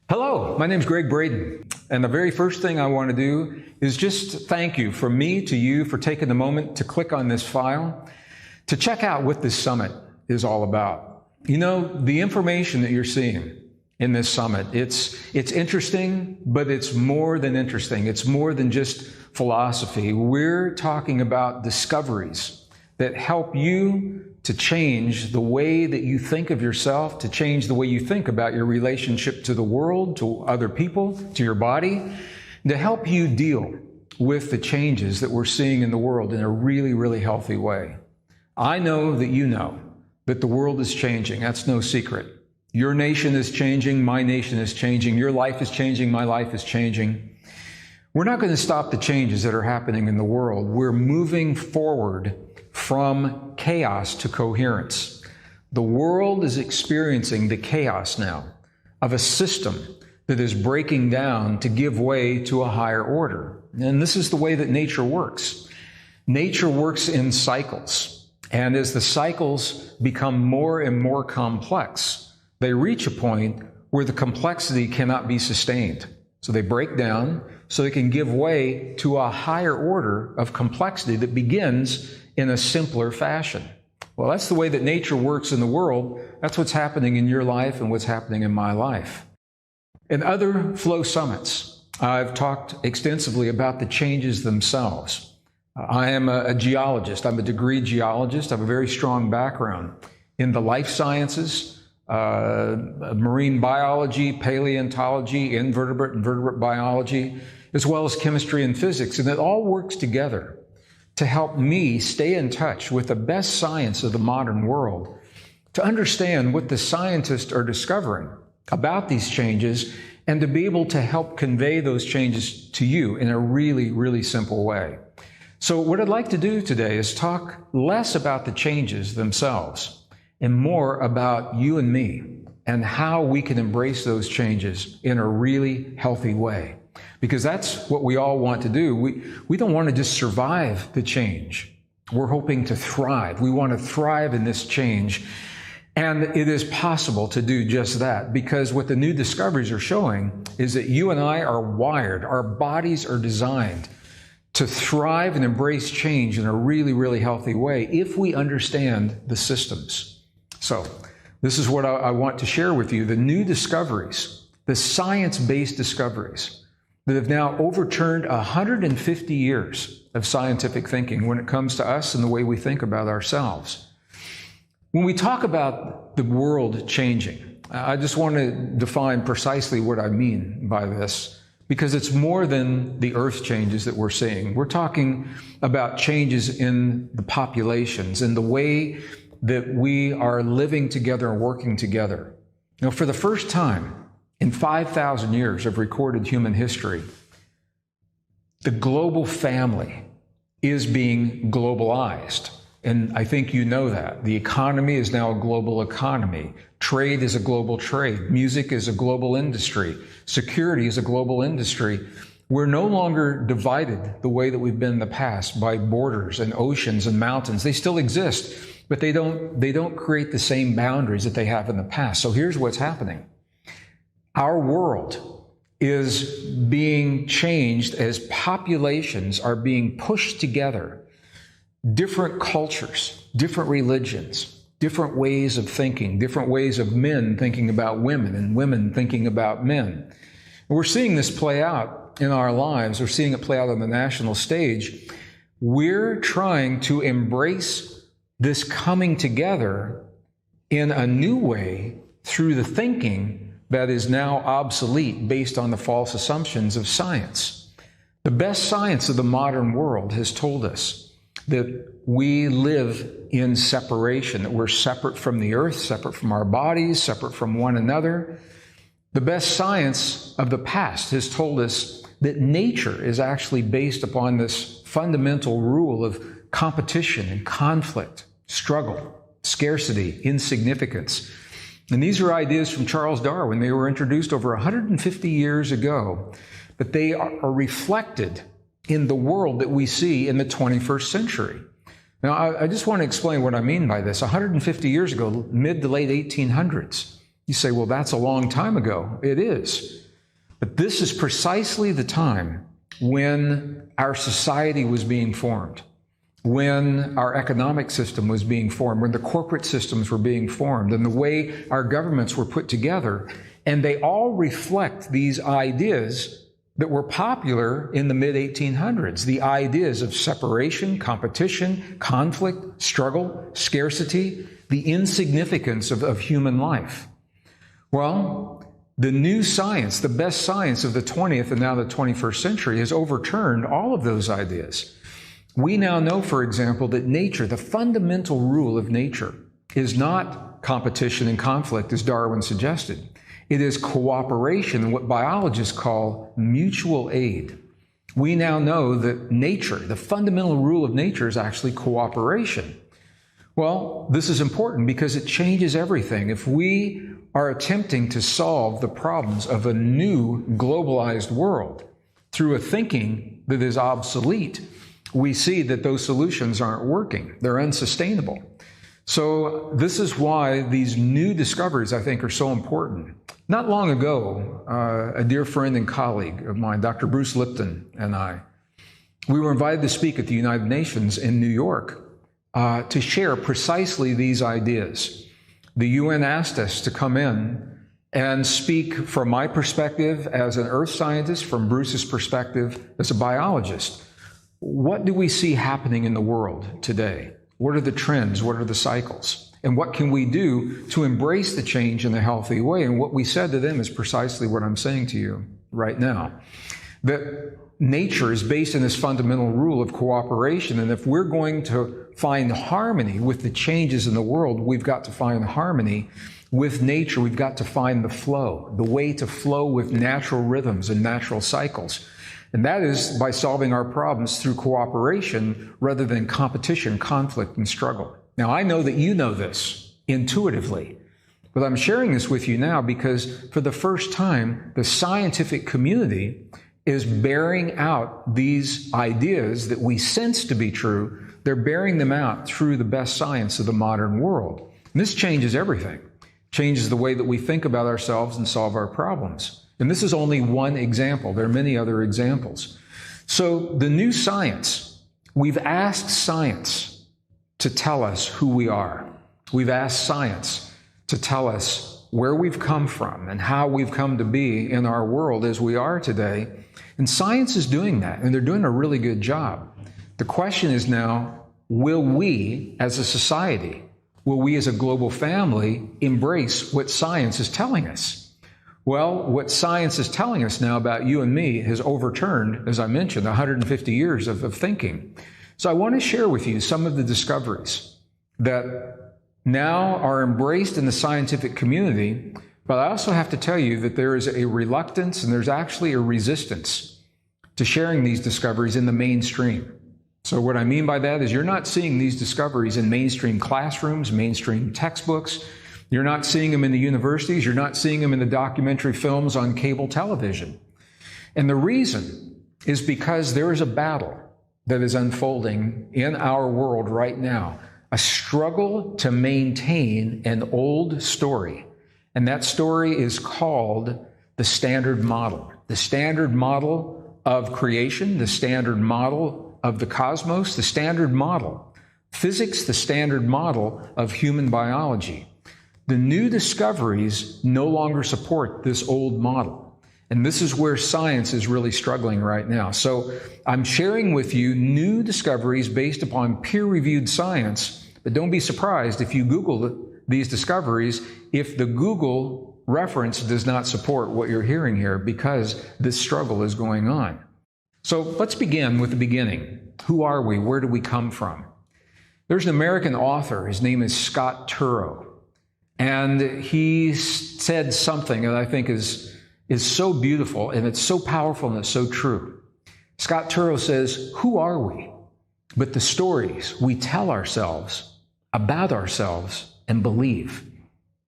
Hello, my name is Gregg Braden, and the very first thing I want to do is just thank you from me to you for taking the moment to click on this file to check out what this summit is all about. You know, the information that you're seeing in this summit, it's interesting, but it's more than interesting. It's more than just philosophy. We're talking about discoveries that help you to change the way that you think of yourself, to change the way you think about your relationship to the world, to other people, to your body, to help you deal with the changes that we're seeing in the world in a really, really healthy way. I know that you know that the world is changing. That's no secret. Your nation is changing. My nation is changing. Your life is changing. My life is changing. We're not going to stop the changes that are happening in the world. We're moving forward from chaos to coherence. The world is experiencing the chaos now of a system that is breaking down to give way to a higher order. And this is the way that nature works. Nature works in cycles. And as the cycles become more and more complex, they reach a point where the complexity cannot be sustained. So they break down so they can give way to a higher order of complexity that begins in a simpler fashion. Well, that's the way that nature works in the world. That's what's happening in your life and what's happening in my life. In other Flow Summits, I've talked extensively about the changes themselves. I am a geologist. I'm a degree geologist. I have a very strong background in the life sciences, marine biology, paleontology, invertebrate and vertebrate biology, as well as chemistry and physics. And it all works together to help me stay in touch with the best science of the modern world, to understand what the scientists are discovering about these changes, and to be able to help convey those changes to you in a really, really simple way. So what I'd like to do today is talk less about the changes themselves and more about you and me and how we can embrace those changes in a really healthy way. Because that's what we all want to do. We don't want to just survive the change. We're hoping to thrive. We want to thrive in this change. And it is possible to do just that, because what the new discoveries are showing is that you and I are wired, our bodies are designed to thrive and embrace change in a really, really healthy way if we understand the systems. So this is what I want to share with you, the new discoveries, the science-based discoveries that have now overturned 150 years of scientific thinking when it comes to us and the way we think about ourselves. When we talk about the world changing, I just want to define precisely what I mean by this, because it's more than the earth changes that we're seeing. We're talking about changes in the populations and the way that we are living together and working together. You know, for the first time in 5,000 years of recorded human history, the global family is being globalized. And I think you know that. The economy is now a global economy. Trade is a global trade. Music is a global industry. Security is a global industry. We're no longer divided the way that we've been in the past by borders and oceans and mountains. They still exist, but they don't create the same boundaries that they have in the past. So here's what's happening. Our world is being changed as populations are being pushed together. Different cultures, different religions, different ways of thinking, different ways of men thinking about women and women thinking about men. And we're seeing this play out in our lives. We're seeing it play out on the national stage. We're trying to embrace this coming together in a new way through the thinking that is now obsolete based on the false assumptions of science. The best science of the modern world has told us that we live in separation, that we're separate from the earth, separate from our bodies, separate from one another. The best science of the past has told us that nature is actually based upon this fundamental rule of competition and conflict, struggle, scarcity, insignificance. And these are ideas from Charles Darwin. They were introduced over 150 years ago but they are reflected in the world that we see in the 21st century. Now, I just want to explain what I mean by this. 150 years ago, mid to late 1800s, you say, well, that's a long time ago. It is. But this is precisely the time when our society was being formed, when our economic system was being formed, when the corporate systems were being formed, and the way our governments were put together. And they all reflect these ideas that were popular in the mid-1800s, the ideas of separation, competition, conflict, struggle, scarcity, the insignificance of human life. Well, the new science, the best science of the 20th and now the 21st century, has overturned all of those ideas. We now know, for example, that nature, the fundamental rule of nature, is not competition and conflict, as Darwin suggested. It is cooperation and what biologists call mutual aid. We now know that nature, the fundamental rule of nature, is actually cooperation. Well, this is important because it changes everything. If we are attempting to solve the problems of a new globalized world through a thinking that is obsolete, we see that those solutions aren't working. They're unsustainable. So this is why these new discoveries, I think, are so important. Not long ago, a dear friend and colleague of mine, Dr. Bruce Lipton, and we were invited to speak at the United Nations in New York to share precisely these ideas. The UN asked us to come in and speak from my perspective as an earth scientist, from Bruce's perspective as a biologist. What do we see happening in the world today? What are the trends? What are the cycles? And what can we do to embrace the change in a healthy way? And what we said to them is precisely what I'm saying to you right now. That nature is based on this fundamental rule of cooperation. And if we're going to find harmony with the changes in the world, we've got to find harmony with nature. We've got to find the flow, the way to flow with natural rhythms and natural cycles. And that is by solving our problems through cooperation rather than competition, conflict, and struggle. Now, I know that you know this intuitively, but I'm sharing this with you now because for the first time, the scientific community is bearing out these ideas that we sense to be true. They're bearing them out through the best science of the modern world. And this changes everything. Changes the way that we think about ourselves and solve our problems. And this is only one example. There are many other examples. So the new science, we've asked science to tell us who we are. We've asked science to tell us where we've come from and how we've come to be in our world as we are today. And science is doing that, and they're doing a really good job. The question is now, will we as a society, will we as a global family embrace what science is telling us? Well, what science is telling us now about you and me has overturned, as I mentioned, 150 years of thinking. So I want to share with you some of the discoveries that now are embraced in the scientific community, but I also have to tell you that there is a reluctance and there's actually a resistance to sharing these discoveries in the mainstream. So what I mean by that is you're not seeing these discoveries in mainstream classrooms, mainstream textbooks. You're not seeing them in the universities. You're not seeing them in the documentary films on cable television. And the reason is because there is a battle that is unfolding in our world right now, a struggle to maintain an old story. And that story is called the standard model of creation, the standard model of the cosmos, the standard model, physics, the standard model of human biology. The new discoveries no longer support this old model. And this is where science is really struggling right now. So I'm sharing with you new discoveries based upon peer-reviewed science, but don't be surprised if you Google these discoveries if the Google reference does not support what you're hearing here, because this struggle is going on. So let's begin with the beginning. Who are we? Where do we come from? There's an American author. His name is Scott Turow. And he said something that I think is so beautiful, and it's so powerful, and it's so true. Scott Turow says, who are we but the stories we tell ourselves about ourselves and believe?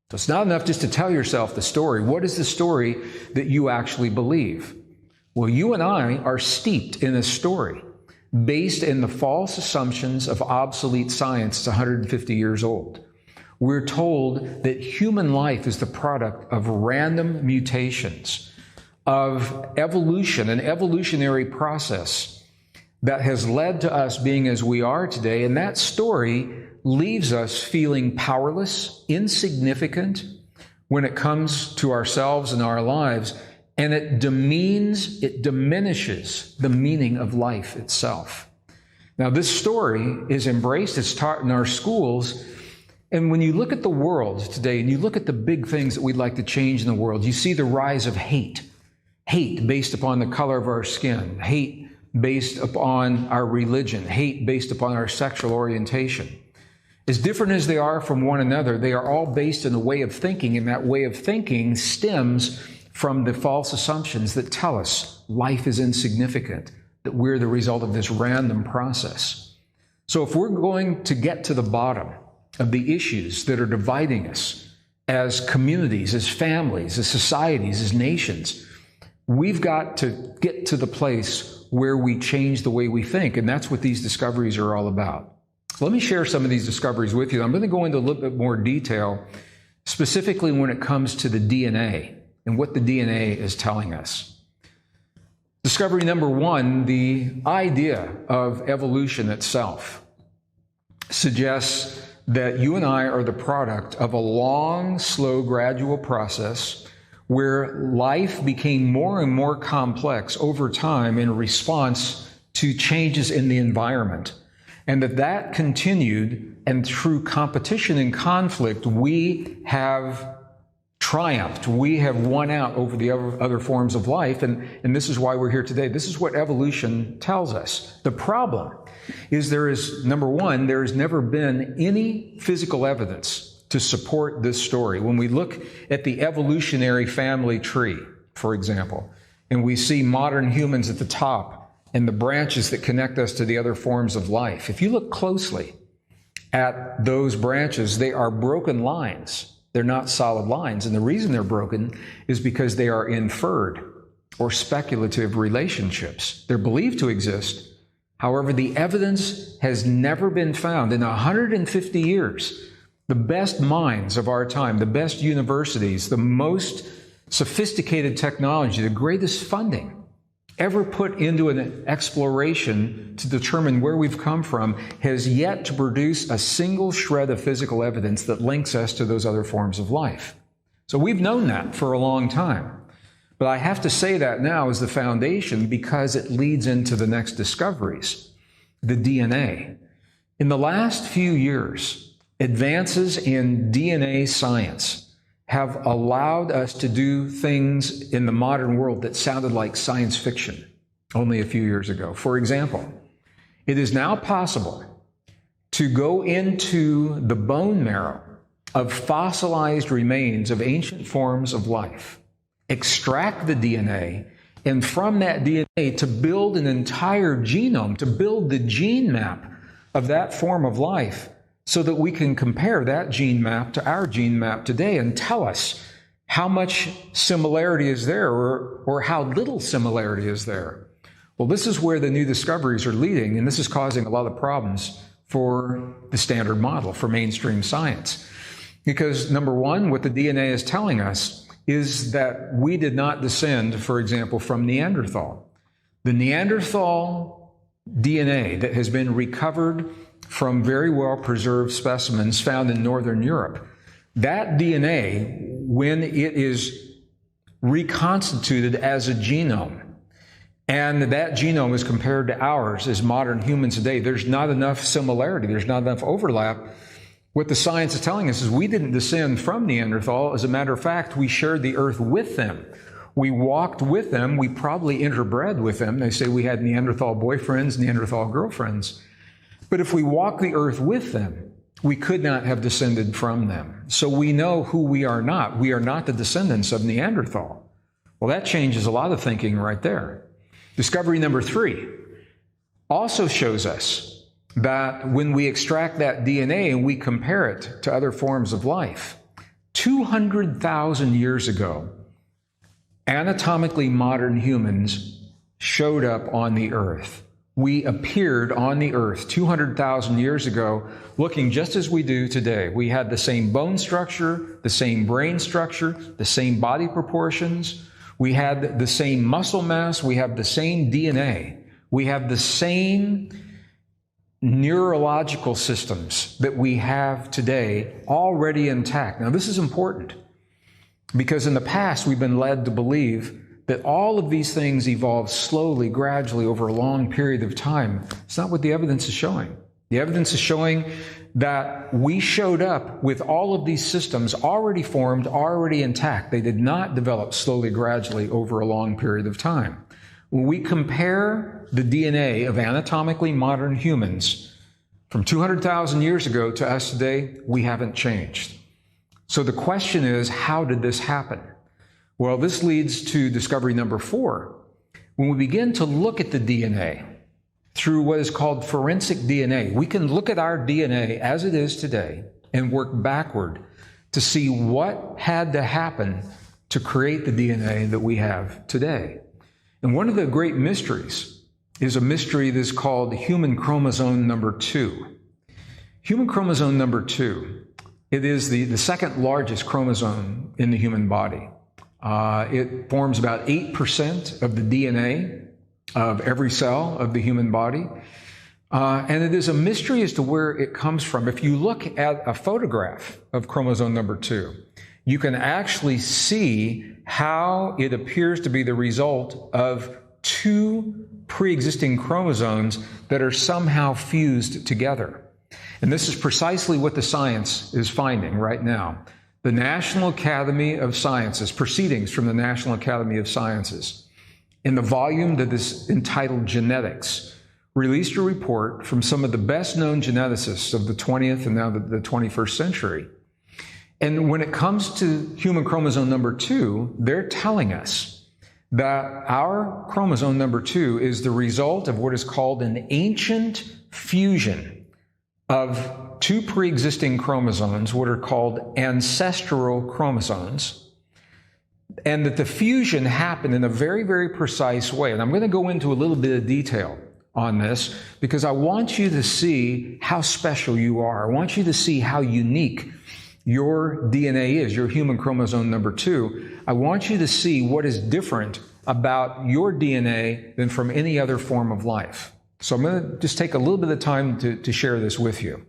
So it's not enough just to tell yourself the story. What is the story that you actually believe? Well, you and I are steeped in a story based in the false assumptions of obsolete science. It's 150 years old. We're told that human life is the product of random mutations, of evolution, an evolutionary process that has led to us being as we are today. And that story leaves us feeling powerless, insignificant when it comes to ourselves and our lives. And it demeans, it diminishes the meaning of life itself. Now, this story is embraced, it's taught in our schools. And when you look at the world today and you look at the big things that we'd like to change in the world, you see the rise of hate. Hate based upon the color of our skin, hate based upon our religion, hate based upon our sexual orientation. As different as they are from one another, they are all based in a way of thinking, and that way of thinking stems from the false assumptions that tell us life is insignificant, that we're the result of this random process. So if we're going to get to the bottom of the issues that are dividing us as communities, as families, as societies, as nations, we've got to get to the place where we change the way we think, and that's what these discoveries are all about. So let me share some of these discoveries with you. I'm going to go into a little bit more detail, specifically when it comes to the DNA and what the DNA is telling us. Discovery number one, the idea of evolution itself suggests that you and I are the product of a long, slow, gradual process where life became more and more complex over time in response to changes in the environment. And that continued, and through competition and conflict, we have triumphed. We have won out over the other forms of life, and this is why we're here today. This is what evolution tells us. The problem is number one, there has never been any physical evidence to support this story. When we look at the evolutionary family tree, for example, and we see modern humans at the top and the branches that connect us to the other forms of life, if you look closely at those branches, they are broken lines. They're not solid lines. And the reason they're broken is because they are inferred or speculative relationships. They're believed to exist. However, the evidence has never been found. In 150 years, the best minds of our time, the best universities, the most sophisticated technology, the greatest funding ever put into an exploration to determine where we've come from has yet to produce a single shred of physical evidence that links us to those other forms of life. So we've known that for a long time. But I have to say that now as the foundation because it leads into the next discoveries, the DNA. In the last few years, advances in DNA science have allowed us to do things in the modern world that sounded like science fiction only a few years ago. For example, it is now possible to go into the bone marrow of fossilized remains of ancient forms of life, extract the DNA, and from that DNA to build an entire genome, to build the gene map of that form of life, so that we can compare that gene map to our gene map today and tell us how much similarity is there or how little similarity is there. Well, this is where the new discoveries are leading, and this is causing a lot of problems for the standard model, for mainstream science. Because number one, what the DNA is telling us is that we did not descend, for example, from Neanderthal. The Neanderthal DNA that has been recovered from very well-preserved specimens found in Northern Europe. That DNA, when it is reconstituted as a genome, and that genome is compared to ours as modern humans today, there's not enough similarity, there's not enough overlap. What the science is telling us is we didn't descend from Neanderthal. As a matter of fact, we shared the earth with them. We walked with them. We probably interbred with them. They say we had Neanderthal boyfriends, Neanderthal girlfriends. But if we walk the earth with them, we could not have descended from them. So we know who we are not. We are not the descendants of Neanderthal. Well, that changes a lot of thinking right there. Discovery number three also shows us that when we extract that DNA and we compare it to other forms of life, 200,000 years ago, anatomically modern humans showed up on the earth. We appeared on the earth 200,000 years ago, looking just as we do today. We had the same bone structure, the same brain structure, the same body proportions. We had the same muscle mass. We have the same DNA. We have the same neurological systems that we have today already intact. Now, this is important because in the past, we've been led to believe that all of these things evolve slowly, gradually over a long period of time. It's not what the evidence is showing. The evidence is showing that we showed up with all of these systems already formed, already intact. They did not develop slowly, gradually over a long period of time. When we compare the DNA of anatomically modern humans from 200,000 years ago to us today, we haven't changed. So the question is, how did this happen? Well, this leads to discovery number 4. When we begin to look at the DNA through what is called forensic DNA, we can look at our DNA as it is today and work backward to see what had to happen to create the DNA that we have today. And one of the great mysteries is a mystery that's called human chromosome number 2. Human chromosome number 2, it is the second largest chromosome in the human body. It forms about 8% of the DNA of every cell of the human body. And it is a mystery as to where it comes from. If you look at a photograph of chromosome number 2, you can actually see how it appears to be the result of 2 pre-existing chromosomes that are somehow fused together. And this is precisely what the science is finding right now. The National Academy of Sciences, proceedings from the National Academy of Sciences, in the volume that is entitled Genetics, released a report from some of the best-known geneticists of the 20th and now the 21st century. And when it comes to human chromosome number 2, they're telling us that our chromosome number 2 is the result of what is called an ancient fusion of 2 pre-existing chromosomes, what are called ancestral chromosomes, and that the fusion happened in a very, very precise way. And I'm going to go into a little bit of detail on this because I want you to see how special you are. I want you to see how unique your DNA is, your human chromosome number 2. I want you to see what is different about your DNA than from any other form of life. So I'm going to just take a little bit of time to share this with you.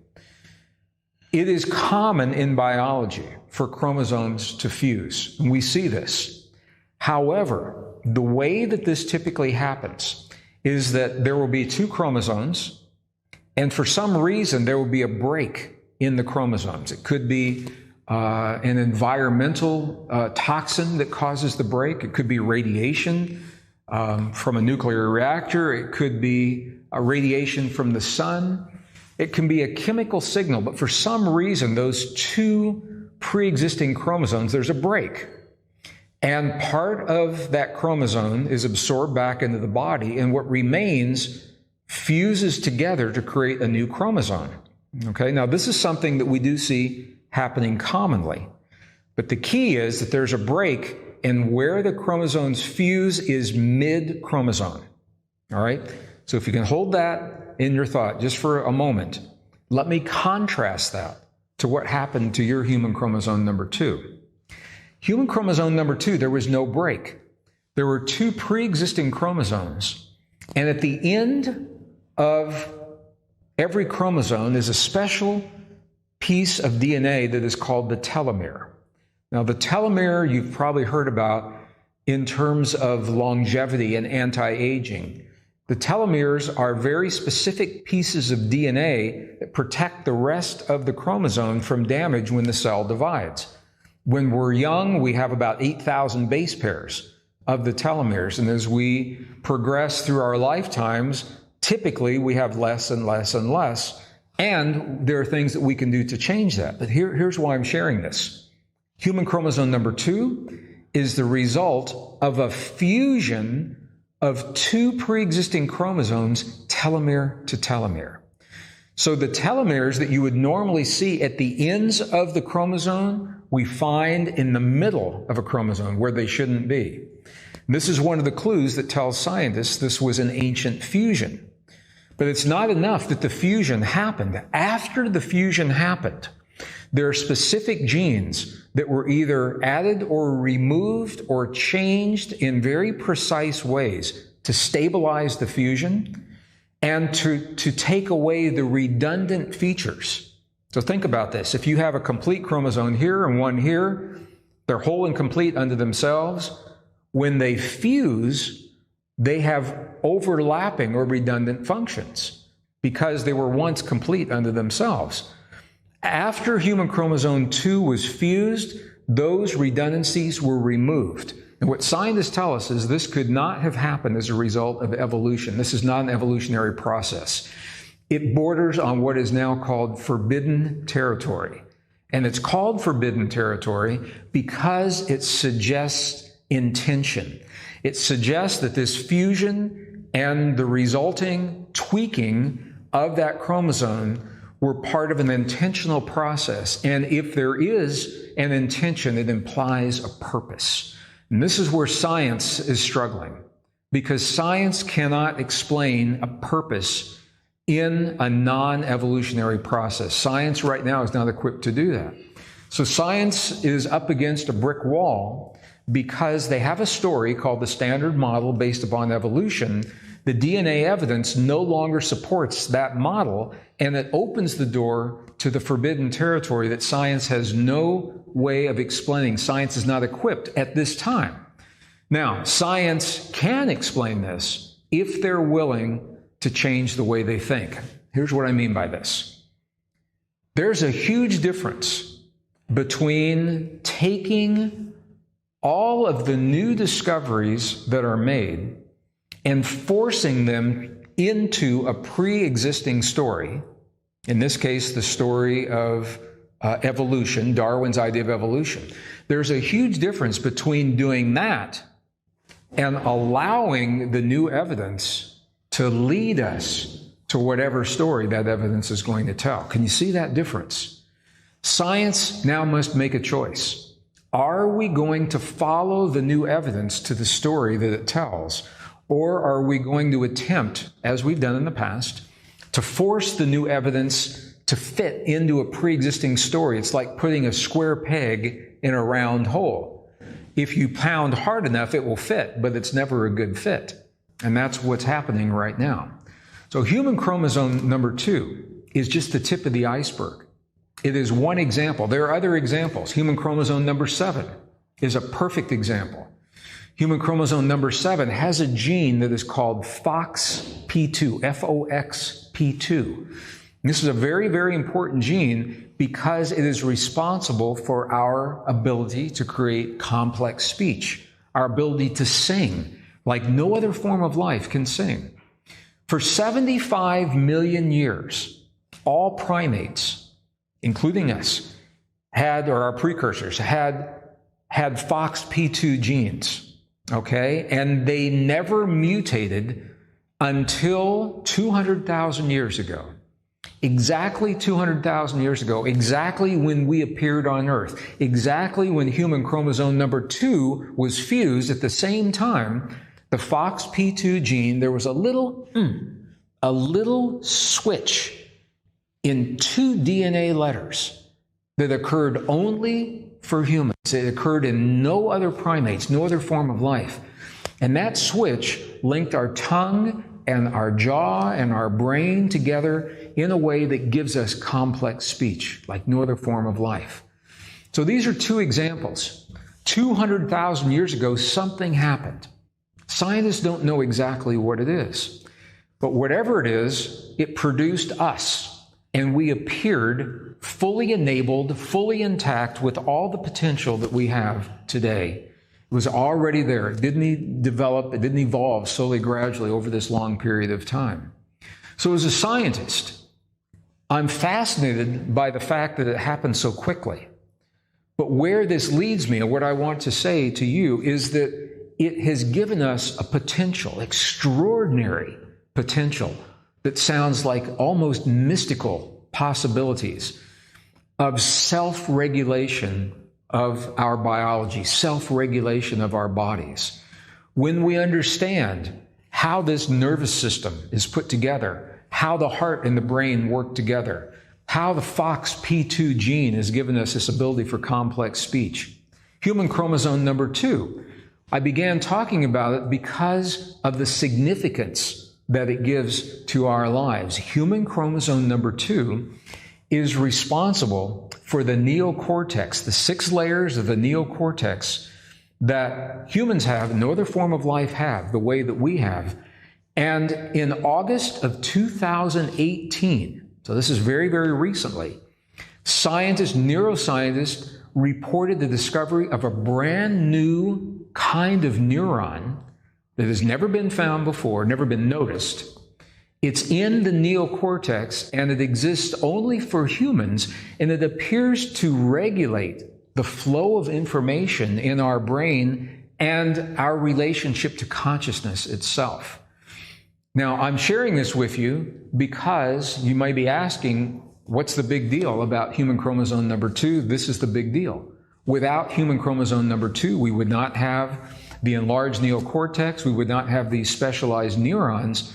It is common in biology for chromosomes to fuse, and we see this. However, the way that this typically happens is that there will be 2 chromosomes, and for some reason there will be a break in the chromosomes. It could be an environmental toxin that causes the break. It could be radiation from a nuclear reactor. It could be a radiation from the sun. It can be a chemical signal, but for some reason, those 2 pre-existing chromosomes, there's a break. And part of that chromosome is absorbed back into the body, and what remains fuses together to create a new chromosome. Okay, now this is something that we do see happening commonly. But the key is that there's a break, and where the chromosomes fuse is mid-chromosome. All right? So if you can hold that in your thought just for a moment, let me contrast that to what happened to your human chromosome number 2. Human chromosome number 2, there was no break. There were 2 pre-existing chromosomes, and at the end of every chromosome is a special piece of DNA that is called the telomere. Now, the telomere you've probably heard about in terms of longevity and anti-aging. The telomeres are very specific pieces of DNA that protect the rest of the chromosome from damage when the cell divides. When we're young, we have about 8,000 base pairs of the telomeres, and as we progress through our lifetimes, typically we have less and less and less, and there are things that we can do to change that. But here's why I'm sharing this. Human chromosome number 2 is the result of a fusion of 2 pre-existing chromosomes, telomere to telomere. So the telomeres that you would normally see at the ends of the chromosome, we find in the middle of a chromosome where they shouldn't be. And this is one of the clues that tells scientists this was an ancient fusion. But it's not enough that the fusion happened. After the fusion happened, there are specific genes that were either added or removed or changed in very precise ways to stabilize the fusion and to take away the redundant features. So think about this. If you have a complete chromosome here and one here, they're whole and complete unto themselves. When they fuse, they have overlapping or redundant functions because they were once complete unto themselves. After human chromosome 2 was fused, those redundancies were removed. And what scientists tell us is this could not have happened as a result of evolution. This is not an evolutionary process. It borders on what is now called forbidden territory. And it's called forbidden territory because it suggests intention. It suggests that this fusion and the resulting tweaking of that chromosome were part of an intentional process. And if there is an intention, it implies a purpose. And this is where science is struggling, because science cannot explain a purpose in a non-evolutionary process. Science right now is not equipped to do that. So science is up against a brick wall because they have a story called the Standard Model based upon evolution. The DNA evidence no longer supports that model, and it opens the door to the forbidden territory that science has no way of explaining. Science is not equipped at this time. Now, science can explain this if they're willing to change the way they think. Here's what I mean by this. There's a huge difference between taking all of the new discoveries that are made and forcing them into a pre-existing story, in this case, the story of evolution, Darwin's idea of evolution. There's a huge difference between doing that and allowing the new evidence to lead us to whatever story that evidence is going to tell. Can you see that difference? Science now must make a choice. Are we going to follow the new evidence to the story that it tells? Or are we going to attempt, as we've done in the past, to force the new evidence to fit into a pre-existing story? It's like putting a square peg in a round hole. If you pound hard enough, it will fit, but it's never a good fit. And that's what's happening right now. So human chromosome number 2 is just the tip of the iceberg. It is one example. There are other examples. Human chromosome number 7 is a perfect example. Human chromosome number 7 has a gene that is called FOXP2, F-O-X-P2. This is a very, very important gene because it is responsible for our ability to create complex speech, our ability to sing like no other form of life can sing. For 75 million years, all primates, including us, or our precursors, had FOXP2 genes. Okay, and they never mutated until 200,000 years ago. Exactly 200,000 years ago, exactly when we appeared on Earth, exactly when human chromosome number 2 was fused at the same time, the FOXP2 gene, there was a little switch in 2 DNA letters that occurred only for humans. It occurred in no other primates, no other form of life. And that switch linked our tongue and our jaw and our brain together in a way that gives us complex speech, like no other form of life. So these are 2 examples. 200,000 years ago, something happened. Scientists don't know exactly what it is. But whatever it is, it produced us. And we appeared fully enabled, fully intact with all the potential that we have today. It was already there. It didn't develop, it didn't evolve slowly, gradually over this long period of time. So as a scientist, I'm fascinated by the fact that it happened so quickly. But where this leads me, and what I want to say to you, is that it has given us a potential, extraordinary potential, that sounds like almost mystical possibilities of self-regulation of our biology, self-regulation of our bodies. when we understand how this nervous system is put together, how the heart and the brain work together, how the FOXP2 gene has given us this ability for complex speech. Human chromosome number 2. I began talking about it because of the significance that it gives to our lives. Human chromosome number 2 is responsible for the neocortex, the 6 layers of the neocortex that humans have, no other form of life have, the way that we have. And in August of 2018, so this is very, very recently, neuroscientists reported the discovery of a brand new kind of neuron that has never been found before, never been noticed. It's in the neocortex, and it exists only for humans, and it appears to regulate the flow of information in our brain and our relationship to consciousness itself. Now, I'm sharing this with you because you might be asking, what's the big deal about human chromosome number 2? This is the big deal. Without human chromosome number 2, we would not have the enlarged neocortex. We would not have these specialized neurons.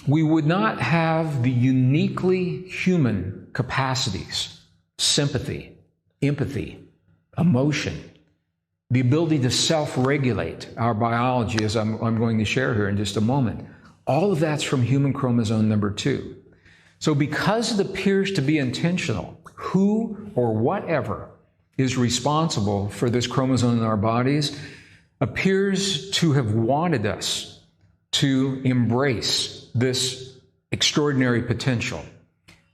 We would not have the uniquely human capacities, sympathy, empathy, emotion, the ability to self-regulate our biology, as I'm going to share here in just a moment. All of that's from human chromosome number 2. So because it appears to be intentional, who or whatever is responsible for this chromosome in our bodies appears to have wanted us to embrace this extraordinary potential.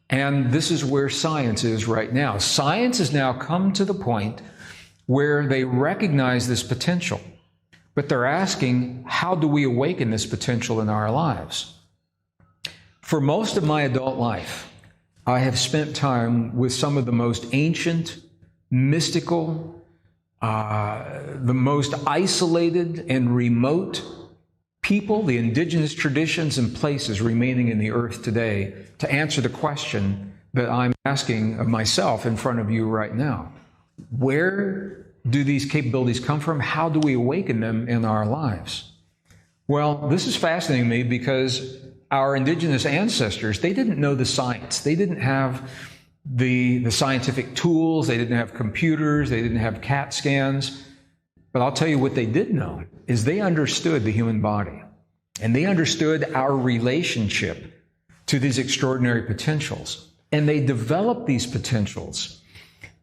And this is where science is right now. Science has now come to the point where they recognize this potential, but they're asking, how do we awaken this potential in our lives? For most of my adult life, I have spent time with some of the most ancient, mystical, the most isolated and remote people, the indigenous traditions and places remaining in the earth today, to answer the question that I'm asking of myself in front of you right now. Where do these capabilities come from? How do we awaken them in our lives? Well, this is fascinating to me because our indigenous ancestors, they didn't know the science. They didn't have the scientific tools. They didn't have computers. They didn't have CAT scans. But I'll tell you what they did know is they understood the human body, and they understood our relationship to these extraordinary potentials. And they developed these potentials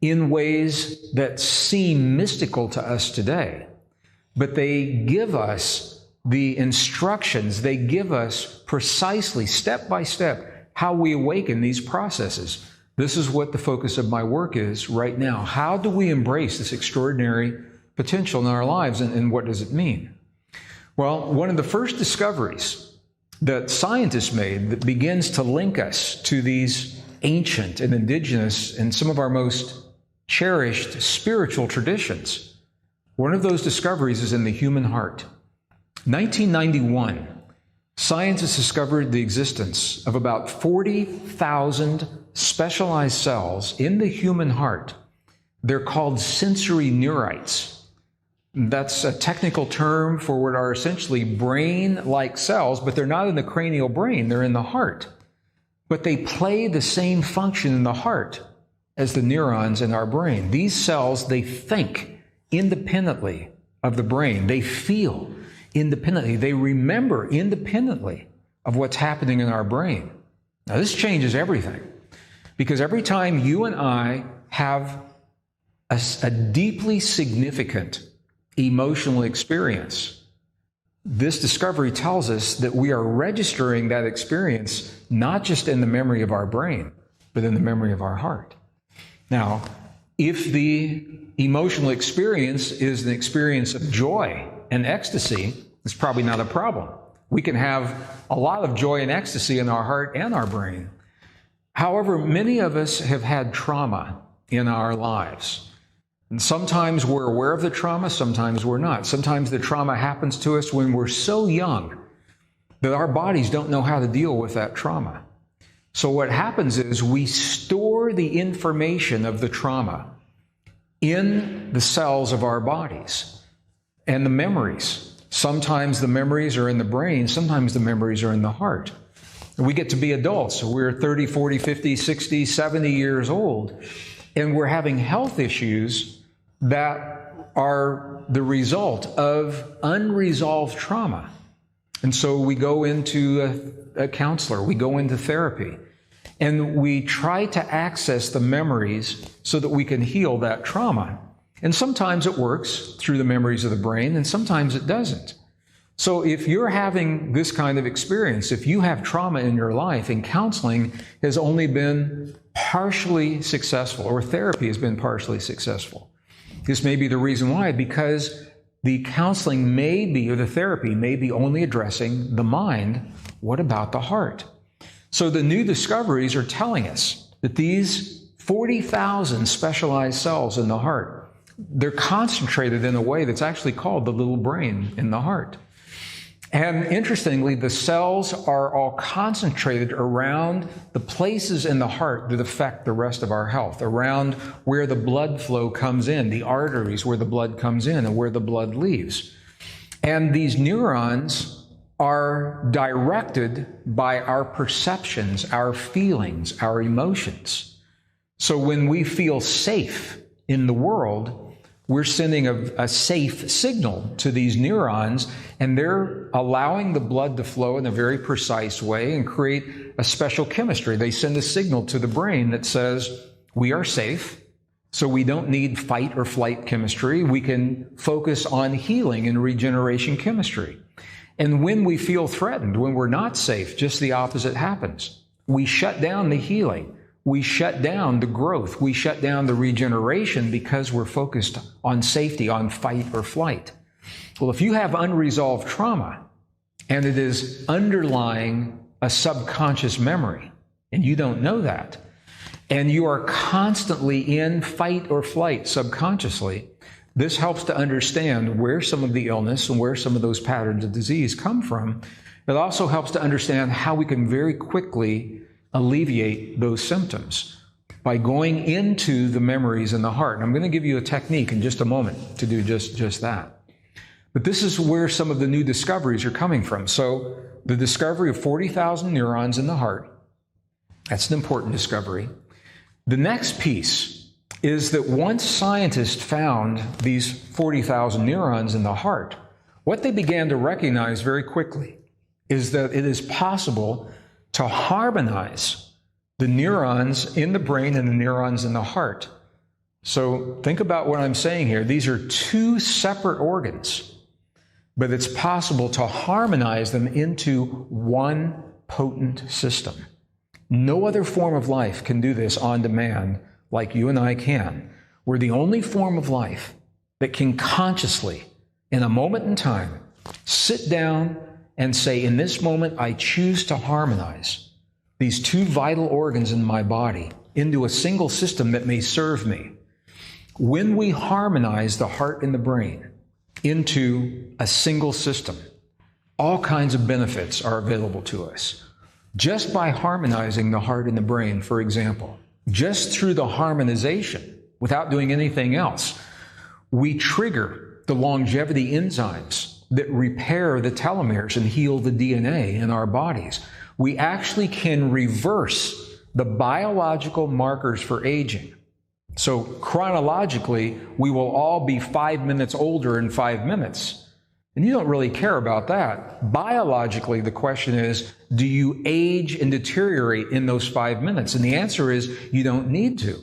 in ways that seem mystical to us today. But they give us the instructions, they give us precisely, step by step, how we awaken these processes. This is what the focus of my work is right now. How do we embrace this extraordinary potential in our lives, and what does it mean? Well, one of the first discoveries that scientists made that begins to link us to these ancient and indigenous and some of our most cherished spiritual traditions, one of those discoveries is in the human heart. 1991, scientists discovered the existence of about 40,000 specialized cells in the human heart. They're called sensory neurites. That's a technical term for what are essentially brain-like cells, but they're not in the cranial brain, they're in the heart. But they play the same function in the heart as the neurons in our brain. These cells, they think independently of the brain. They feel independently. They remember independently of what's happening in our brain. Now, this changes everything, because every time you and I have a deeply significant emotional experience, this discovery tells us that we are registering that experience not just in the memory of our brain, but in the memory of our heart. Now, if the emotional experience is an experience of joy and ecstasy, it's probably not a problem. We can have a lot of joy and ecstasy in our heart and our brain. However, many of us have had trauma in our lives. And sometimes we're aware of the trauma, sometimes we're not. Sometimes the trauma happens to us when we're so young that our bodies don't know how to deal with that trauma. So what happens is we store the information of the trauma in the cells of our bodies and the memories. Sometimes the memories are in the brain, sometimes the memories are in the heart. And we get to be adults, so we're 30, 40, 50, 60, 70 years old, and we're having health issues that are the result of unresolved trauma. And so we go into a counselor, we go into therapy, and we try to access the memories so that we can heal that trauma. And sometimes it works through the memories of the brain, and sometimes it doesn't. So if you're having this kind of experience, if you have trauma in your life and counseling has only been partially successful, or therapy has been partially successful, this may be the reason why, because the counseling may be, or the therapy may be only addressing the mind. What about the heart? So the new discoveries are telling us that these 40,000 specialized cells in the heart, they're concentrated in a way that's actually called the little brain in the heart. And interestingly, the cells are all concentrated around the places in the heart that affect the rest of our health, around where the blood flow comes in, the arteries where the blood comes in and where the blood leaves. And these neurons are directed by our perceptions, our feelings, our emotions. So when we feel safe in the world, we're sending a safe signal to these neurons, and they're allowing the blood to flow in a very precise way and create a special chemistry. They send a signal to the brain that says, we are safe, so we don't need fight or flight chemistry. We can focus on healing and regeneration chemistry. And when we feel threatened, when we're not safe, just the opposite happens. We shut down the healing. We shut down the growth. We shut down the regeneration because we're focused on safety, on fight or flight. Well, if you have unresolved trauma and it is underlying a subconscious memory, and you don't know that, and you are constantly in fight or flight subconsciously, this helps to understand where some of the illness and where some of those patterns of disease come from. It also helps to understand how we can very quickly alleviate those symptoms by going into the memories in the heart. And I'm going to give you a technique in just a moment to do just that. But this is where some of the new discoveries are coming from. So the discovery of 40,000 neurons in the heart, that's an important discovery. The next piece is that once scientists found these 40,000 neurons in the heart, what they began to recognize very quickly is that it is possible to harmonize the neurons in the brain and the neurons in the heart. So think about what I'm saying here. These are two separate organs, but it's possible to harmonize them into one potent system. No other form of life can do this on demand like you and I can. We're the only form of life that can consciously, in a moment in time, sit down and say, in this moment, I choose to harmonize these two vital organs in my body into a single system that may serve me. When we harmonize the heart and the brain into a single system, all kinds of benefits are available to us. Just by harmonizing the heart and the brain, for example, just through the harmonization, without doing anything else, we trigger the longevity enzymes that repair the telomeres and heal the DNA in our bodies. We actually can reverse the biological markers for aging. So chronologically, we will all be 5 minutes older in 5 minutes. And you don't really care about that. Biologically, the question is, do you age and deteriorate in those 5 minutes? And the answer is, you don't need to,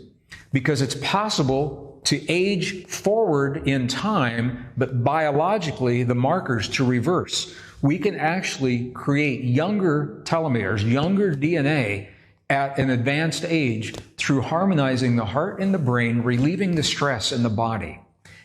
because it's possible to age forward in time, but biologically, the markers to reverse. We can actually create younger telomeres, younger DNA at an advanced age through harmonizing the heart and the brain, relieving the stress in the body,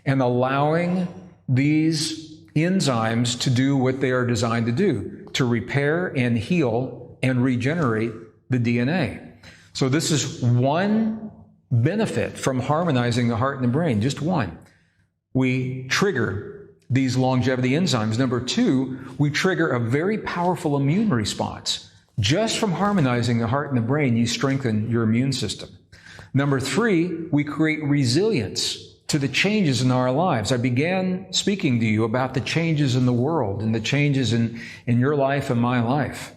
and allowing these enzymes to do what they are designed to do, to repair and heal and regenerate the DNA. So this is one benefit from harmonizing the heart and the brain, just one. We trigger these longevity enzymes. Number two, we trigger a very powerful immune response. Just from harmonizing the heart and the brain, you strengthen your immune system. Number three, we create resilience to the changes in our lives. I began speaking to you about the changes in the world and the changes in your life and my life.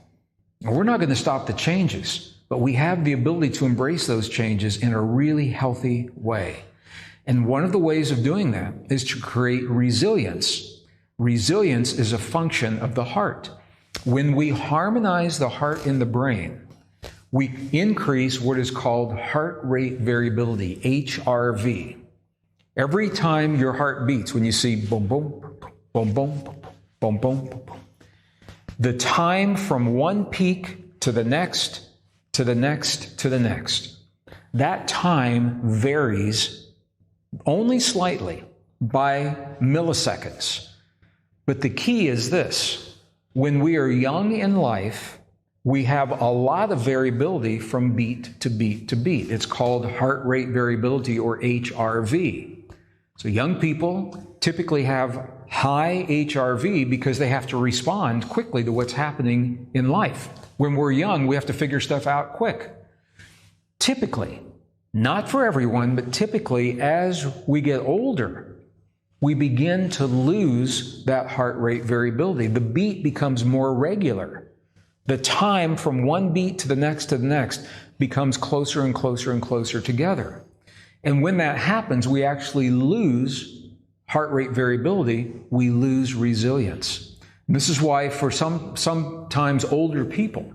And we're not going to stop the changes, but we have the ability to embrace those changes in a really healthy way. And one of the ways of doing that is to create resilience. Resilience is a function of the heart. When we harmonize the heart and the brain, we increase what is called heart rate variability, HRV. Every time your heart beats, when you see boom, boom, boom, boom, boom, boom, the time from one peak to the next, to the next, to the next, that time varies only slightly by milliseconds. But the key is this: when we are young in life, we have a lot of variability from beat to beat to beat. It's called heart rate variability, or HRV. So young people typically have high HRV because they have to respond quickly to what's happening in life. When we're young, we have to figure stuff out quick. Typically, not for everyone, but typically as we get older, we begin to lose that heart rate variability. The beat becomes more regular. The time from one beat to the next becomes closer and closer and closer together. And when that happens, we actually lose heart rate variability. We lose resilience. And this is why for sometimes older people,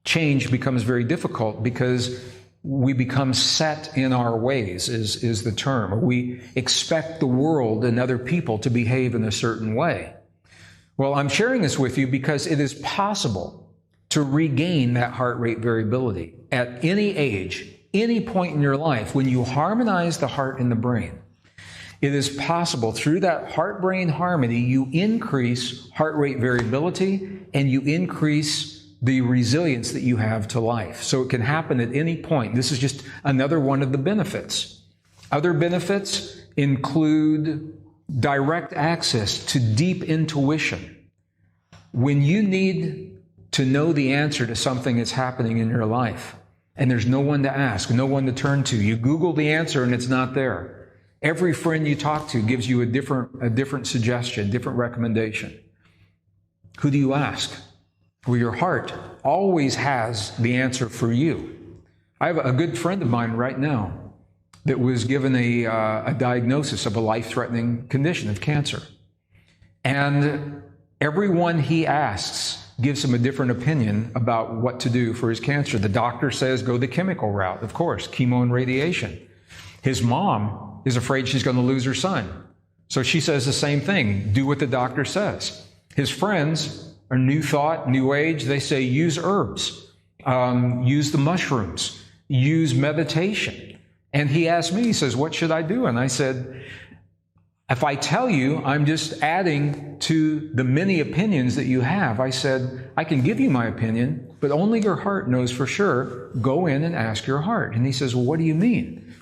change becomes very difficult, because we become set in our ways, is the term. We expect the world and other people to behave in a certain way. Well, I'm sharing this with you because it is possible to regain that heart rate variability at any age, any point in your life. When you harmonize the heart and the brain, it is possible through that heart-brain harmony, you increase heart rate variability and you increase the resilience that you have to life. So it can happen at any point. This is just another one of the benefits. Other benefits include direct access to deep intuition. When you need to know the answer to something that's happening in your life, and there's no one to ask, no one to turn to, you Google the answer and it's not there. Every friend you talk to gives you a different suggestion, different recommendation. Who do you ask? Well, your heart always has the answer for you. I have a good friend of mine right now that was given a diagnosis of a life-threatening condition of cancer. And everyone he asks gives him a different opinion about what to do for his cancer. The doctor says go the chemical route, of course, chemo and radiation. His mom is afraid she's going to lose her son. So she says the same thing, do what the doctor says. His friends are new thought, new age. They say use herbs, use the mushrooms, use meditation. And he asked me, he says, what should I do? And I said, if I tell you, I'm just adding to the many opinions that you have. I said, I can give you my opinion, but only your heart knows for sure. Go in and ask your heart. And he says, well, what do you mean?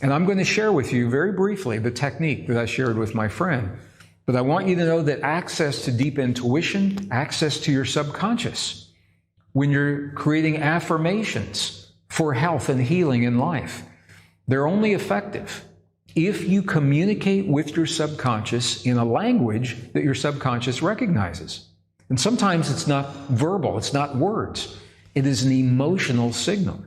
And I'm going to share with you very briefly the technique that I shared with my friend. But I want you to know that access to deep intuition, access to your subconscious, when you're creating affirmations for health and healing in life, they're only effective if you communicate with your subconscious in a language that your subconscious recognizes. And sometimes it's not verbal, it's not words. It is an emotional signal.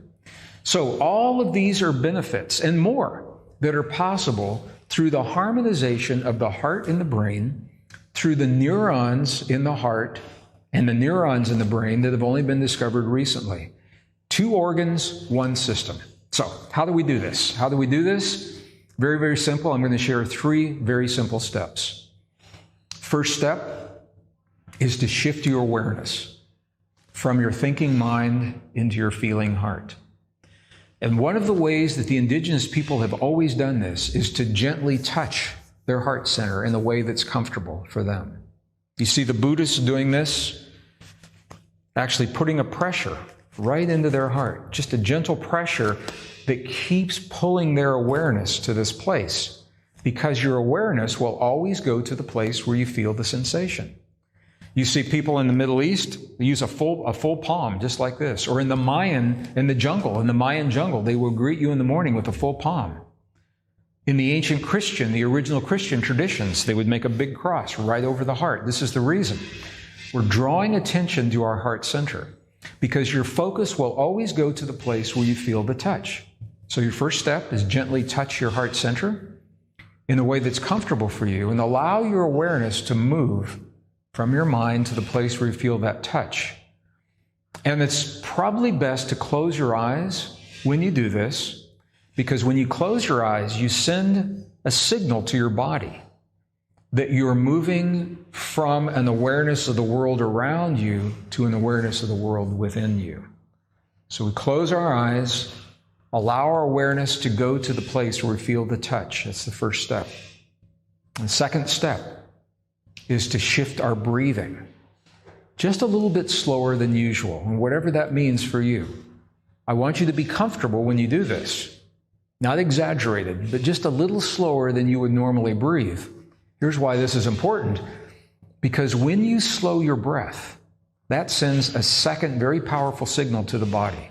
So all of these are benefits and more that are possible through the harmonization of the heart and the brain, through the neurons in the heart and the neurons in the brain that have only been discovered recently. 2 organs, 1 system. So how do we do this? How do we do this? Very, very simple. I'm going to share 3 very simple steps. First step is to shift your awareness from your thinking mind into your feeling heart. And one of the ways that the indigenous people have always done this is to gently touch their heart center in a way that's comfortable for them. You see the Buddhists doing this, actually putting a pressure right into their heart, just a gentle pressure that keeps pulling their awareness to this place, because your awareness will always go to the place where you feel the sensation. You see people in the Middle East use a full palm, just like this. Or in the Mayan jungle, they will greet you in the morning with a full palm. In the ancient Christian, the original Christian traditions, they would make a big cross right over the heart. This is the reason. We're drawing attention to our heart center because your focus will always go to the place where you feel the touch. So your first step is gently touch your heart center in a way that's comfortable for you and allow your awareness to move from your mind to the place where you feel that touch. And it's probably best to close your eyes when you do this, because when you close your eyes, you send a signal to your body that you're moving from an awareness of the world around you to an awareness of the world within you. So we close our eyes, allow our awareness to go to the place where we feel the touch. That's the first step. The second step is to shift our breathing just a little bit slower than usual, and whatever that means for you. I want you to be comfortable when you do this. Not exaggerated, but just a little slower than you would normally breathe. Here's why this is important. Because when you slow your breath, that sends a second very powerful signal to the body.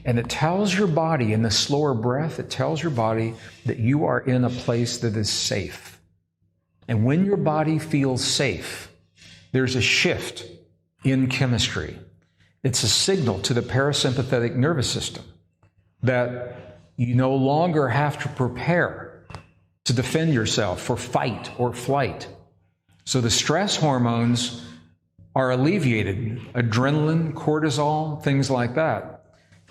And it tells your body, in the slower breath, it tells your body that you are in a place that is safe. And when your body feels safe, there's a shift in chemistry. It's a signal to the parasympathetic nervous system that you no longer have to prepare to defend yourself for fight or flight. So the stress hormones are alleviated, adrenaline, cortisol, things like that.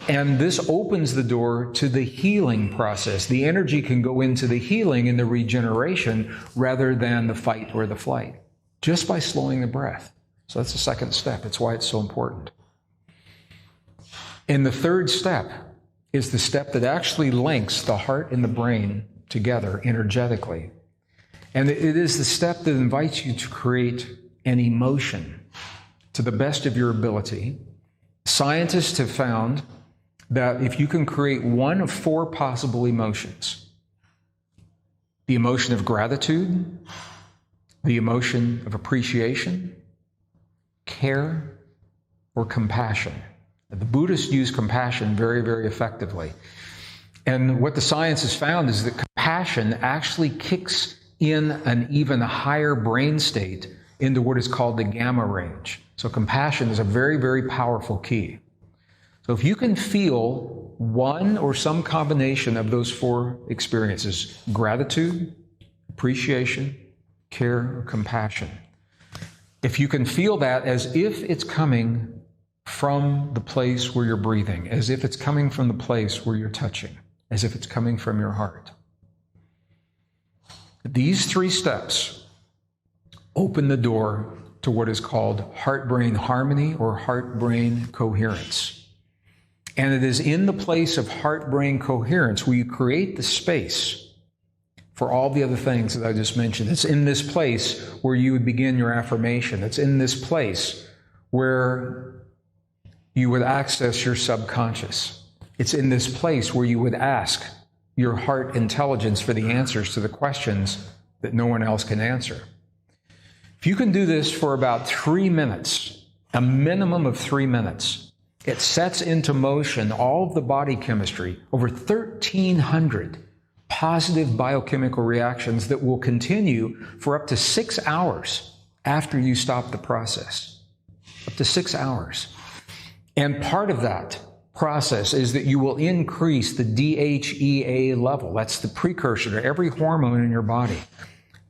And this opens the door to the healing process. The energy can go into the healing and the regeneration rather than the fight or the flight, just by slowing the breath. So that's the second step. It's why it's so important. And the third step is the step that actually links the heart and the brain together energetically. And it is the step that invites you to create an emotion to the best of your ability. Scientists have found that if you can create one of four possible emotions, the emotion of gratitude, the emotion of appreciation, care, or compassion. The Buddhists use compassion very, very effectively. And what the science has found is that compassion actually kicks in an even higher brain state into what is called the gamma range. So compassion is a very, very powerful key. So if you can feel one or some combination of those four experiences, gratitude, appreciation, care, or compassion, if you can feel that as if it's coming from the place where you're breathing, as if it's coming from the place where you're touching, as if it's coming from your heart. These three steps open the door to what is called heart-brain harmony or heart-brain coherence. And it is in the place of heart-brain coherence where you create the space for all the other things that I just mentioned. It's in this place where you would begin your affirmation. It's in this place where you would access your subconscious. It's in this place where you would ask your heart intelligence for the answers to the questions that no one else can answer. If you can do this for about 3 minutes, a minimum of 3 minutes, it sets into motion all of the body chemistry, over 1,300 positive biochemical reactions that will continue for up to 6 hours after you stop the process. Up to 6 hours. And part of that process is that you will increase the DHEA level. That's the precursor to every hormone in your body.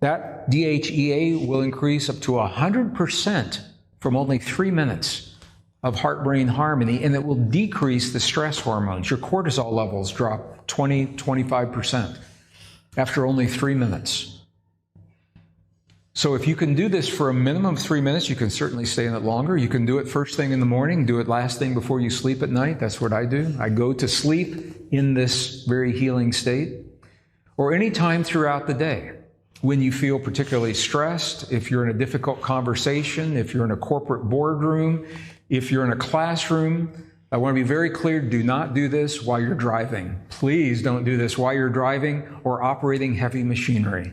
That DHEA will increase up to 100% from only 3 minutes of heart-brain harmony, and it will decrease the stress hormones. Your cortisol levels drop 20-25% after only 3 minutes. So if you can do this for a minimum of 3 minutes, you can certainly stay in it longer. You can do it first thing in the morning, do it last thing before you sleep at night. That's what I do. I go to sleep in this very healing state. Or any time throughout the day when you feel particularly stressed, if you're in a difficult conversation, if you're in a corporate boardroom, if you're in a classroom. I want to be very clear, do not do this while you're driving. Please don't do this while you're driving or operating heavy machinery.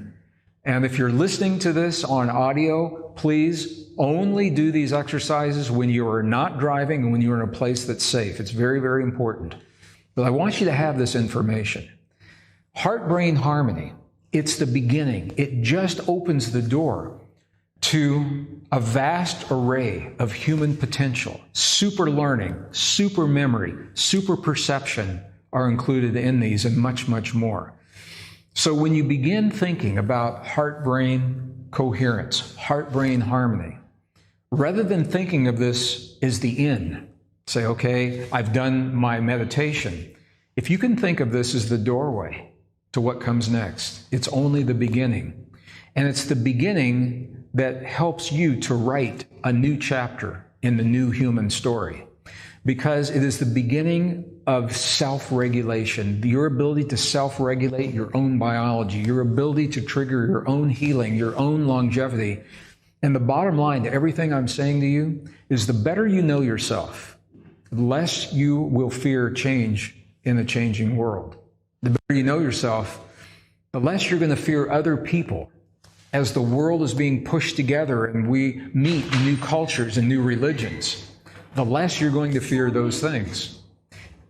And if you're listening to this on audio, please only do these exercises when you are not driving and when you're in a place that's safe. It's very, very important. But I want you to have this information. Heart-brain harmony, it's the beginning. It just opens the door to a vast array of human potential. Super learning, super memory, super perception are included in these, and much, much more. So when you begin thinking about heart-brain coherence, heart-brain harmony, rather than thinking of this as the end, say, okay, I've done my meditation. If you can think of this as the doorway to what comes next, it's only the beginning. And it's the beginning that helps you to write a new chapter in the new human story. Because it is the beginning of self-regulation, your ability to self-regulate your own biology, your ability to trigger your own healing, your own longevity. And the bottom line to everything I'm saying to you is the better you know yourself, the less you will fear change in a changing world. The better you know yourself, the less you're going to fear other people as the world is being pushed together and we meet new cultures and new religions. The less you're going to fear those things.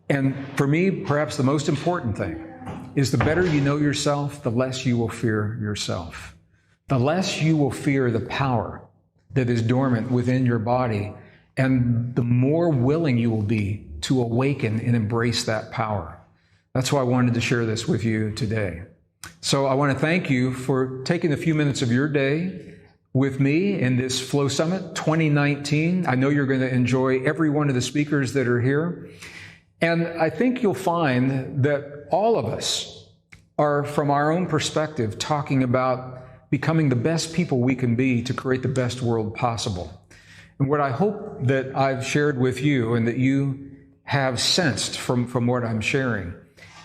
And for me, perhaps the most important thing is the better you know yourself, the less you will fear yourself. The less you will fear the power that is dormant within your body, and the more willing you will be to awaken and embrace that power. That's why I wanted to share this with you today. So I want to thank you for taking a few minutes of your day with me in this Flow Summit 2019. I know you're going to enjoy every one of the speakers that are here. And I think you'll find that all of us are, from our own perspective, talking about becoming the best people we can be to create the best world possible. And what I hope that I've shared with you and that you have sensed from what I'm sharing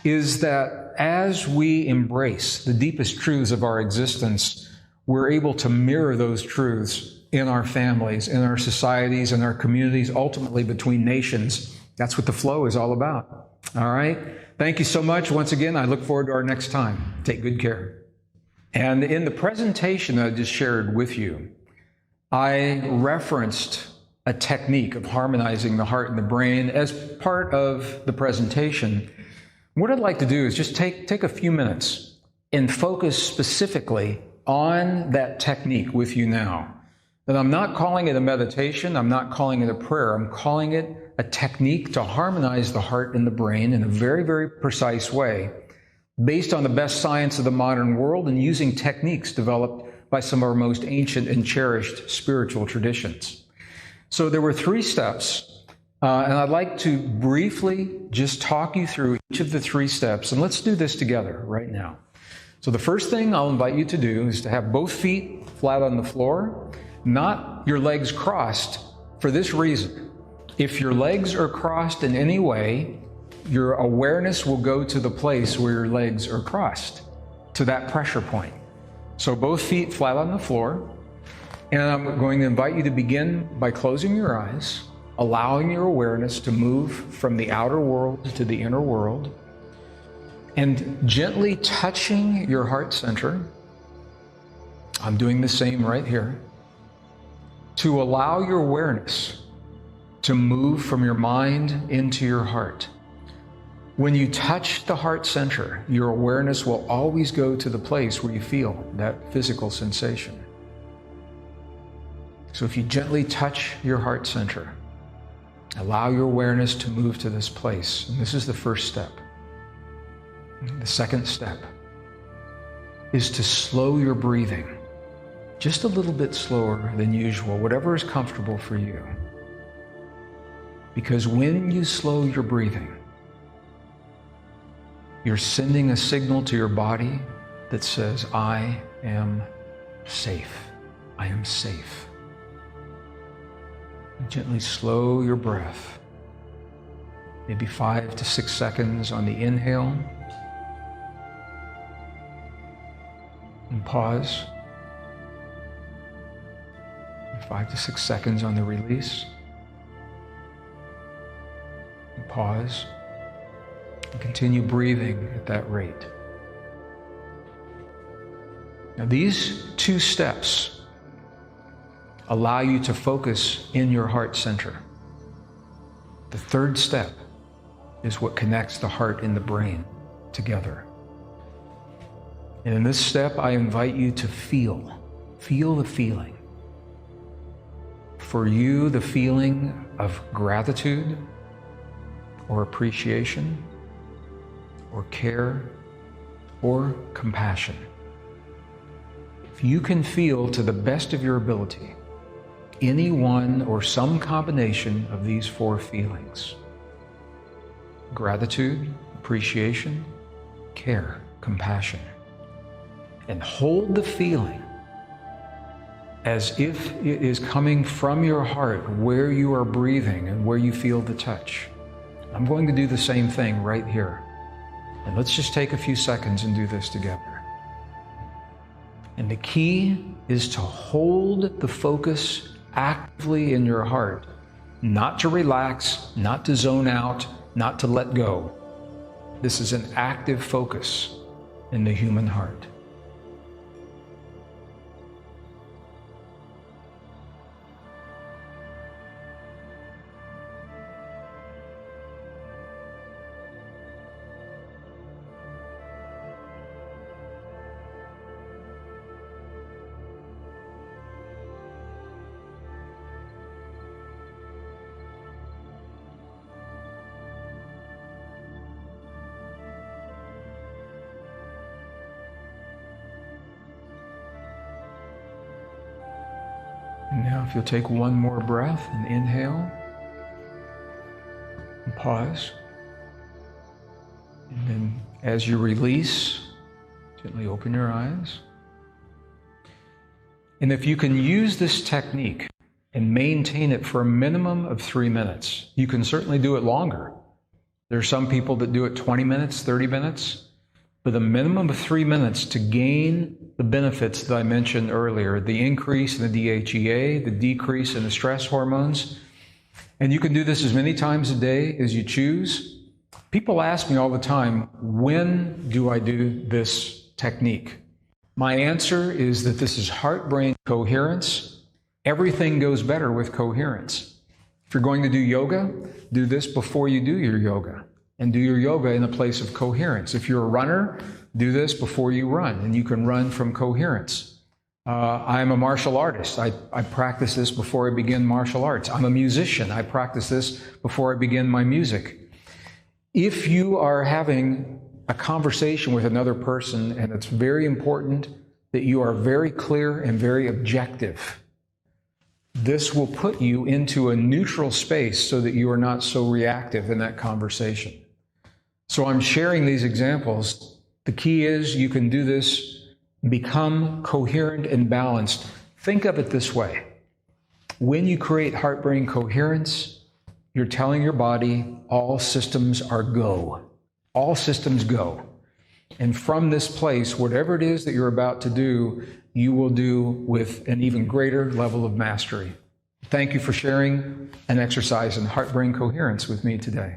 is that as we embrace the deepest truths of our existence, we're able to mirror those truths in our families, in our societies, in our communities, ultimately between nations. That's what the flow is all about. All right? Thank you so much. Once again, I look forward to our next time. Take good care. And in the presentation I just shared with you, I referenced a technique of harmonizing the heart and the brain as part of the presentation. What I'd like to do is just take a few minutes and focus specifically on that technique with you now. And I'm not calling it a meditation, I'm not calling it a prayer, I'm calling it a technique to harmonize the heart and the brain in a very, very precise way, based on the best science of the modern world and using techniques developed by some of our most ancient and cherished spiritual traditions. So there were 3 steps, and I'd like to briefly just talk you through each of the 3 steps, and let's do this together right now. So the first thing I'll invite you to do is to have both feet flat on the floor, not your legs crossed, for this reason. If your legs are crossed in any way, your awareness will go to the place where your legs are crossed, to that pressure point. So both feet flat on the floor, and I'm going to invite you to begin by closing your eyes, allowing your awareness to move from the outer world to the inner world, and gently touching your heart center. I'm doing the same right here. To allow your awareness to move from your mind into your heart. When you touch the heart center, your awareness will always go to the place where you feel that physical sensation. So if you gently touch your heart center, allow your awareness to move to this place. And this is the first step. The second step is to slow your breathing, just a little bit slower than usual, whatever is comfortable for you. Because when you slow your breathing, you're sending a signal to your body that says, I am safe. I am safe. And gently slow your breath, maybe 5 to 6 seconds on the inhale. And pause. 5 to 6 seconds on the release. And pause. And continue breathing at that rate. Now these 2 steps allow you to focus in your heart center. The third step is what connects the heart and the brain together. And in this step, I invite you to feel the feeling. For you, the feeling of gratitude or appreciation or care or compassion. If you can feel to the best of your ability any one or some combination of these four feelings: gratitude, appreciation, care, compassion, and hold the feeling as if it is coming from your heart where you are breathing and where you feel the touch. I'm going to do the same thing right here. And let's just take a few seconds and do this together. And the key is to hold the focus actively in your heart, not to relax, not to zone out, not to let go. This is an active focus in the human heart. And now if you'll take one more breath and inhale and pause. And then as you release, gently open your eyes. And if you can use this technique and maintain it for a minimum of 3 minutes, you can certainly do it longer. There are some people that do it 20 minutes, 30 minutes, but a minimum of 3 minutes to gain the benefits that I mentioned earlier, the increase in the DHEA, the decrease in the stress hormones. And you can do this as many times a day as you choose. People ask me all the time, when do I do this technique? My answer is that this is heart-brain coherence. Everything goes better with coherence. If you're going to do yoga, do this before you do your yoga, and do your yoga in a place of coherence. If you're a runner, do this before you run, and you can run from coherence. I'm a martial artist. I practice this before I begin martial arts. I'm a musician. I practice this before I begin my music. If you are having a conversation with another person, and it's very important that you are very clear and very objective, this will put you into a neutral space so that you are not so reactive in that conversation. So I'm sharing these examples. The key is you can do this, become coherent and balanced. Think of it this way. When you create heart-brain coherence, you're telling your body all systems are go. All systems go. And from this place, whatever it is that you're about to do, you will do with an even greater level of mastery. Thank you for sharing an exercise in heart-brain coherence with me today.